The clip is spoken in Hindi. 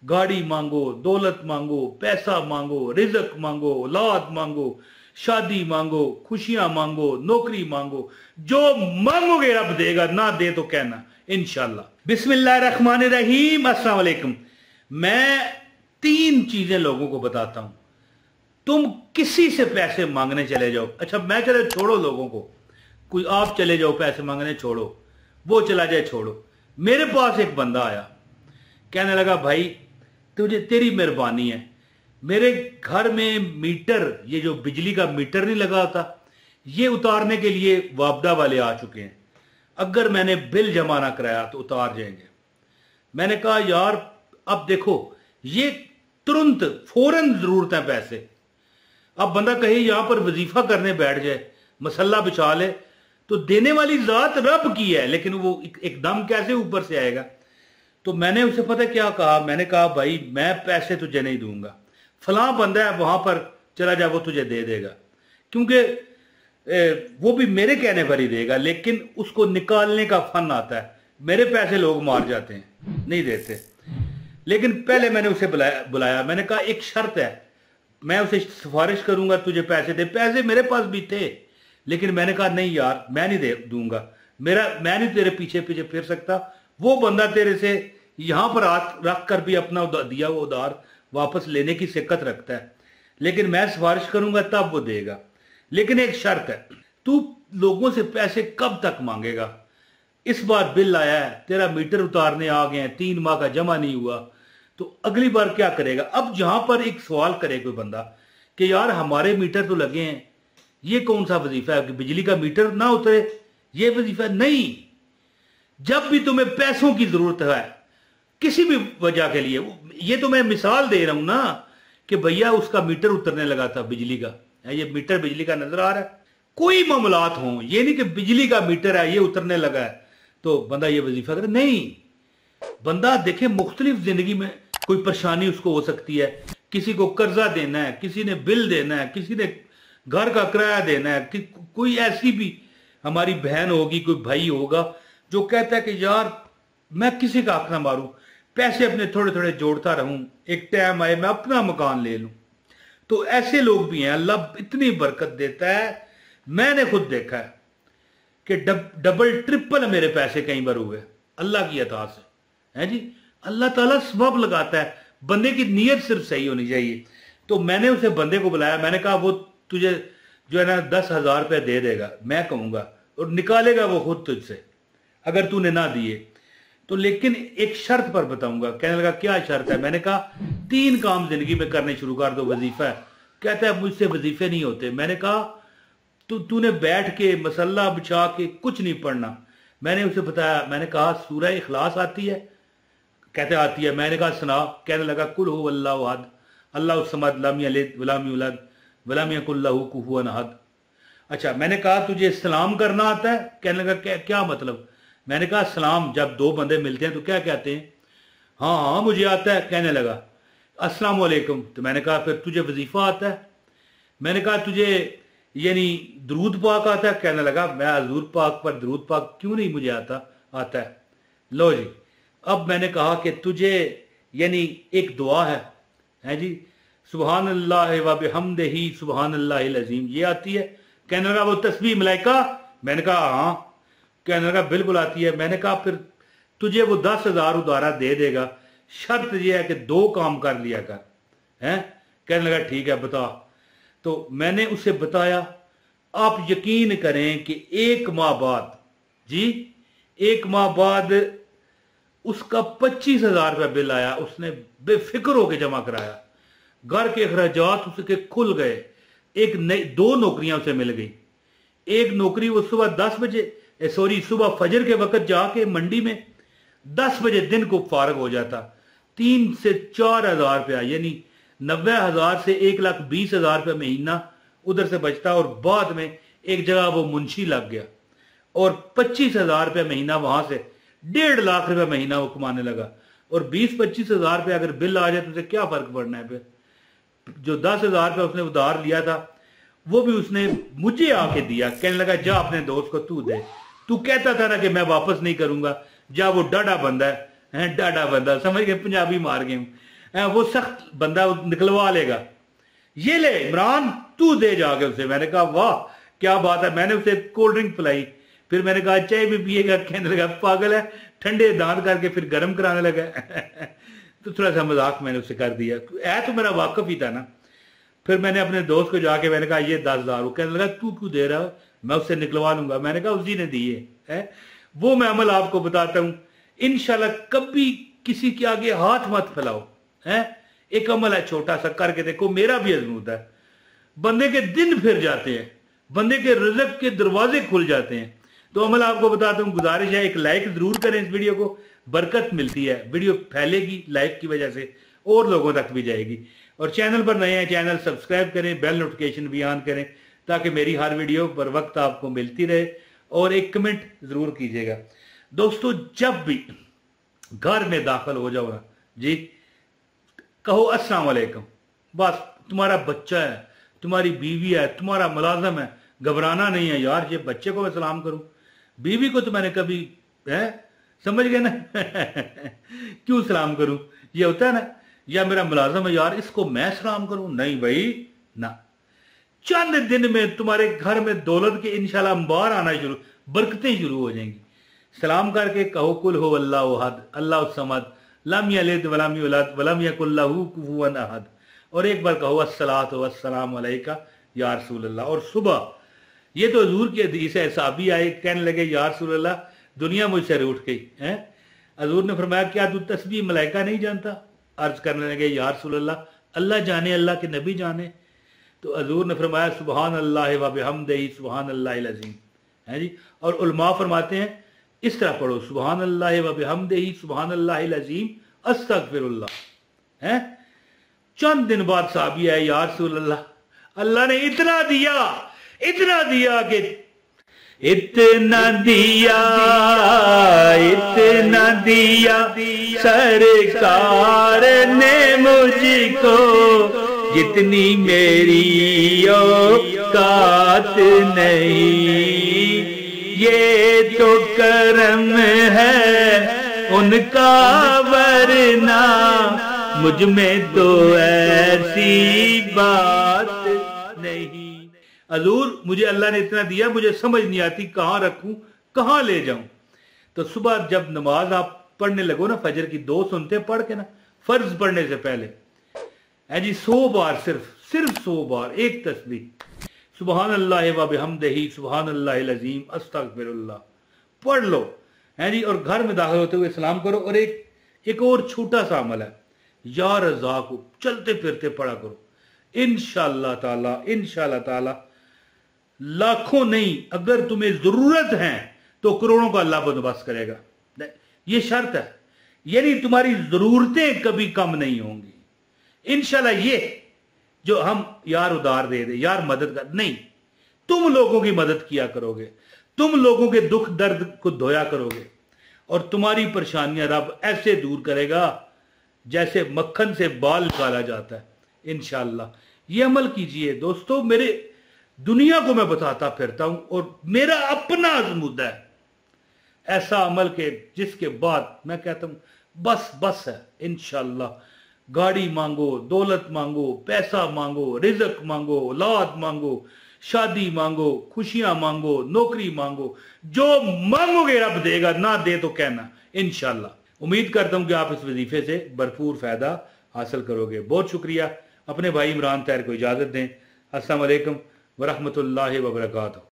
गाड़ी मांगो, दौलत मांगो, पैसा मांगो, रिजक मांगो, औलाद मांगो, शादी मांगो, खुशियां मांगो, नौकरी मांगो, जो मांगोगे रब देगा, ना दे तो कहना इंशाल्लाह। बिस्मिल्लाहिर्रहमानिर्रहीम। अस्सलाम वालेकुम। मैं 3 चीजें लोगों को बताता हूं। तुम किसी से पैसे मांगने चले जाओ, अच्छा मैं चले छोड़ो लोगों को, कोई आप चले जाओ पैसे मांगने, छोड़ो, वो चला जाए छोड़ो। मेरे पास एक बंदा आया, कहने लगा भाई तुझे तेरी मेहरबानी है, मेरे घर में मीटर, ये जो बिजली का मीटर नहीं लगा था, ये उतारने के लिए वापडा वाले आ चुके हैं, अगर मैंने बिल जमा ना कराया तो उतार जाएंगे। मैंने कहा यार अब देखो ये तुरंत फौरन जरूरत है पैसे। अब बंदा कहे यहां पर वजीफा करने बैठ जाए, मसल्ला बिछा ले, तो देने वाली जात रब की है, लेकिन वो एकदम कैसे ऊपर से आएगा। तो मैंने उसे पता क्या कहा, मैंने कहा भाई मैं पैसे तुझे नहीं दूंगा, फलां बंदा है वहां पर चला जा, वो तुझे दे देगा, क्योंकि वो भी मेरे कहने पर ही देगा, लेकिन उसको निकालने का फन आता है। मेरे पैसे लोग मार जाते हैं, नहीं देते। लेकिन पहले मैंने उसे बुलाया, मैंने कहा एक शर्त है, मैं उसे सिफारिश करूंगा तुझे पैसे दे। पैसे मेरे पास भी थे, लेकिन मैंने कहा नहीं यार मैं नहीं दे दूंगा, मैं नहीं तेरे पीछे पीछे फिर सकता। वो बंदा तेरे से यहां पर हाथ रख कर भी अपना दिया वो उधार वापस लेने की सिक्कत रखता है, लेकिन मैं सिफारिश करूंगा तब वो देगा। लेकिन एक शर्त है, तू लोगों से पैसे कब तक मांगेगा? इस बार बिल आया है, तेरा मीटर उतारने आ गए हैं, 3 माह का जमा नहीं हुआ, तो अगली बार क्या करेगा? अब जहां पर एक सवाल करे कोई बंदा कि यार हमारे मीटर तो लगे हैं, ये कौन सा वजीफा है कि बिजली का मीटर ना उतरे, ये वजीफा नहीं। जब भी तुम्हें पैसों की जरूरत है किसी भी वजह के लिए, ये तो मैं मिसाल दे रहा हूं ना कि भैया उसका मीटर उतरने लगा था बिजली का, ये मीटर बिजली का नजर आ रहा है, कोई मामलात हो, ये नहीं कि बिजली का मीटर है ये उतरने लगा है तो बंदा ये वजीफा करे, नहीं। बंदा देखे मुख्तलिफ जिंदगी में कोई परेशानी उसको हो सकती है, किसी को कर्जा देना है, किसी ने बिल देना है, किसी ने घर का किराया देना है, कि कोई ऐसी भी हमारी बहन होगी, कोई भाई होगा जो कहता है कि यार मैं किसी का हक ना मारूं, पैसे अपने थोड़े थोड़े जोड़ता रहूं, एक टाइम आए मैं अपना मकान ले लूं। तो ऐसे लोग भी हैं, अल्लाह इतनी बरकत देता है। मैंने खुद देखा है कि डबल ट्रिपल मेरे पैसे कई बार हुए अल्लाह की अता से, है जी। अल्लाह ताला सबब लगाता है, बंदे की नीयत सिर्फ सही होनी चाहिए। तो मैंने उसे बंदे को बुलाया, मैंने कहा वो तुझे जो है ना 10,000 रुपये दे देगा, मैं कहूंगा, और निकालेगा वो खुद तुझसे अगर तूने ना दिए तो, लेकिन एक शर्त पर बताऊंगा। कहने लगा क्या शर्त है? मैंने कहा 3 काम जिंदगी में करने शुरू कर दो, वजीफा है। कहता है मुझसे वजीफे नहीं होते। मैंने कहा तूने बैठ के मसल्ला बिछा के कुछ नहीं पढ़ना। मैंने उसे बताया, मैंने कहा सूरह इखलास आती है? कहते आती है। मैंने कहा सुना। कहने लगा कुल हु अल्लाहु अहद अल्लाहु समद लम यलिद वलम यूलद वलम यकुल लहू कुफुवन अहद। अच्छा, मैंने कहा तुझे सलाम करना आता है? कहने लगा क्या मतलब? मैंने कहा सलाम जब 2 बंदे मिलते हैं तो क्या कहते हैं? हाँ हाँ मुझे आता है। कहने लगा अस्सलाम वालेकुम। तो मैंने कहा फिर तुझे वजीफा आता है? मैंने कहा तुझे यानी दरूद पाक आता है? कहने लगा मैं हजूर पाक पर दरूद पाक क्यों नहीं मुझे आता है। लो जी, अब मैंने कहा कि तुझे यानी एक दुआ है जी, सुबहान अल्लाह व बिहम्दिही सुबहान अल्लाहिल अज़ीम, ये आती है? कहने लगा वो तस्बीह मलाइका? मैंने कहा हाँ। कहने लगा बिल्कुल आती है। मैंने कहा फिर तुझे वो 10,000 उधारा दे देगा, शर्त यह है कि 2 काम कर लिया कर, हैं? कहने लगा ठीक है बता। तो मैंने उसे बताया। आप यकीन करें कि 1 माह बाद जी, 1 माह बाद उसका 25,000 रुपया बिल आया। उसने बेफिक्र होकर जमा कराया, घर के अखराजात उसके खुल गए। 2 नौकरियां उसे मिल गई। एक नौकरी वो सुबह 10 बजे सुबह फजर के वक्त जाके मंडी में 10 बजे दिन को फारग हो जाता। 3 से 4,000 रुपया यानी 90,000 से 1,20,000 रुपया महीना उधर से बचता, और बाद में एक जगह वो मुंशी लग गया और 25,000 रुपया महीना वहां से 1.5 लाख रुपया महीना वो कमाने लगा। और 20-25,000 रुपया अगर बिल आ जाए तो उसे क्या फर्क पड़ना है? फिर जो 10,000 रुपया उसने उधार लिया था वो भी उसने मुझे आके दिया। कहने लगा जा अपने दोस्त को तू दे, तू कहता था ना कि मैं वापस नहीं करूंगा, जा वो डाढ़ा बंदा है, डाढ़ा बंदा समझ गए, पंजाबी मार गए। वो सख्त बंदा निकलवा लेगा। ये ले इमरान तू दे जाके उसे। मैंने कहा वाह क्या बात है। मैंने उसे कोल्ड ड्रिंक पिलाई, फिर मैंने कहा चाय भी पिएगा, कहने लगा पागल है, ठंडे दांत करके फिर गर्म कराने लगा। तो थोड़ा सा मजाक मैंने उससे कर दिया, तो मेरा वाकफ ही था ना। फिर मैंने अपने दोस्त को जाके मैंने कहा ये 10,000। वो कहने लगा तू क्यों दे रहा है, मैं उससे निकलवा लूंगा। मैंने कहा उसी ने दिए है। वो मैं अमल आपको बताता हूं इंशाल्लाह। कभी किसी के आगे हाथ मत फैलाओ है। एक अमल है छोटा सा, करके देखो, मेरा भी आजमूदा है। बंदे के दिन फिर जाते हैं, बंदे के रिज़्क़ के दरवाजे खुल जाते हैं। तो अमल आपको बताता हूं, गुजारिश है एक लाइक जरूर करें इस वीडियो को, बरकत मिलती है, वीडियो फैलेगी लाइक की वजह से और लोगों तक भी जाएगी। और चैनल पर नए हैं, चैनल सब्सक्राइब करें, बेल नोटिफिकेशन भी ऑन करें ताकि मेरी हर वीडियो बर वक्त आपको मिलती रहे। और एक कमेंट जरूर कीजिएगा दोस्तों, जब भी घर में दाखिल हो जाओ ना जी, कहो अस्सलाम वालेकुम। बस तुम्हारा बच्चा है, तुम्हारी बीवी है, तुम्हारा मुलाजम है, घबराना नहीं है यार। ये बच्चे को मैं सलाम करूं, बीवी को तो मैंने कभी है, समझ गए ना। क्यों सलाम करूं, ये होता है ना। या मेरा मुलाजम है यार, इसको मैं सलाम करूं, नहीं भाई ना। चंद दिन में तुम्हारे घर में दौलत के इंशाल्लाह अंबार आना शुरू, बरकतें शुरू हो जाएंगी। सलाम करके कहो कुल हो अल्लाह अहद अल्लाह समद लम यलिद वलम यूलद वलम यकुल लहू कुफुवन अहद। और एक बार कहो अस्सलातु वस्सलामु अलैका या रसूल अल्लाह। और सुबह, ये तो हुजूर की हदीस है, साहबी आए कहने लगे या रसूल अल्लाह दुनिया मुझसे रूठ गई है। हुजूर ने फरमाया क्या तू तस्बीह मलाइका नहीं जानता। अर्ज करने लगे या रसूल अल्लाह अल्लाह जाने, अल्लाह के नबी जाने। तो हुजूर ने फरमाया सुबहान अल्लाह व बिहम्दिही सुबहान अल्लाहिल अज़ीम है जी। और उलमा फरमाते हैं इस तरह पढ़ो, सुबहान अल्लाह व बिहम्दिही सुबहान अल्लाहिल अज़ीम अस्तगफिरुल्लाह है। चंद दिन बाद साहबी आए या रसूल अल्लाह अल्लाह ने इतना दिया कि इतना दिया सरकार ने मुझको जितनी मेरी औकात नहीं। ये तो करम है उनका, वरना मुझ में तो ऐसी बात नहीं। हुजूर मुझे अल्लाह ने इतना दिया, मुझे समझ नहीं आती कहां रखूं कहां ले जाऊं। तो सुबह जब नमाज आप पढ़ने लगो ना, फजर की 2 सुनते पढ़ के ना, फर्ज पढ़ने से पहले है जी 100 बार, सिर्फ 100 बार एक तस्बीह सुबहान अल्लाह व बिहम्दिही सुबहान अल्लाहिल अज़ीम अस्तगफिरुल्लाह पढ़ लो है जी। और घर में दाखिल होते हुए सलाम करो। और एक और छोटा सा अमल है, या रज़ा को चलते फिरते पढ़ा करो। इंशाअल्लाह ताला लाखों नहीं, अगर तुम्हें जरूरत है तो करोड़ों का अल्लाह बंदोबस्त करेगा। ये शर्त है, यानी तुम्हारी जरूरतें कभी कम नहीं होंगी इंशाल्लाह। ये जो हम यार उधार दे दे, यार मदद कर, नहीं, तुम लोगों की मदद किया करोगे, तुम लोगों के दुख दर्द को धोया करोगे और तुम्हारी परेशानियां रब ऐसे दूर करेगा जैसे मक्खन से बाल निकाला जाता है इंशाल्लाह। ये अमल कीजिए दोस्तों, मेरे दुनिया को मैं बताता फिरता हूं और मेरा अपना आज़मूदा है ऐसा अमल के जिसके बाद मैं कहता हूं बस है इंशाल्लाह। गाड़ी मांगो, दौलत मांगो, पैसा मांगो, रिज़्क़ मांगो, औलाद मांगो, शादी मांगो, खुशियां मांगो, नौकरी मांगो, जो मांगोगे रब देगा, ना दे तो कहना इंशाल्लाह। उम्मीद करता हूं कि आप इस वजीफे से भरपूर फायदा हासिल करोगे। बहुत शुक्रिया। अपने भाई इमरान तैयार को इजाजत दें। अस्सलाम वालेकुम व रहमतुल्लाहि व बरकातहू।